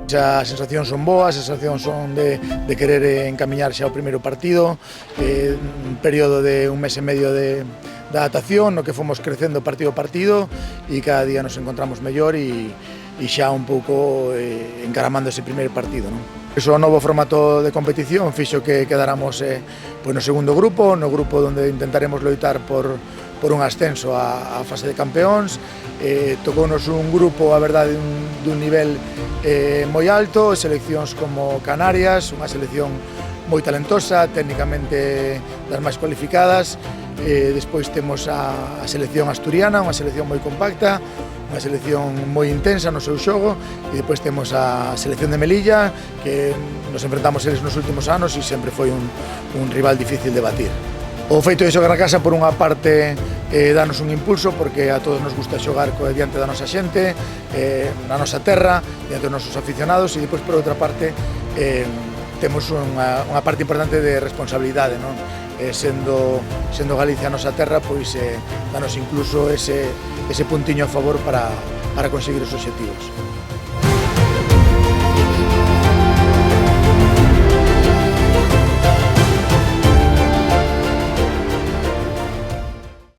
As sensacións son boas, as sensacións son de querer encamiñar xa o primeiro partido, un período de un mes e medio de adaptación, no que fomos crecendo partido a partido e cada día nos encontramos mellor e xa un pouco encaramando ese primeiro partido, non? Iso o novo formato de competición fixo que quedáramos pois no segundo grupo, no grupo onde intentaremos loitar por un ascenso á fase de campeóns. Tocounos un grupo, a verdade, dun nivel moi alto, seleccións como Canarias, unha selección moi talentosa, técnicamente das máis cualificadas. Despois temos a selección asturiana, unha selección moi compacta, unha selección moi intensa no seu xogo, e depois temos a selección de Melilla, que nos enfrentamos eles nos últimos anos e sempre foi un rival difícil de batir. O feito de xogar na casa, por unha parte, danos un impulso, porque a todos nos gusta xogar diante da nosa xente, na nosa terra, diante dos nosos aficionados, e depois, por outra parte, temos unha parte importante de responsabilidade, non? Sendo Galicia a nosa terra, pois danos incluso ese puntiño a favor para conseguir os obxectivos.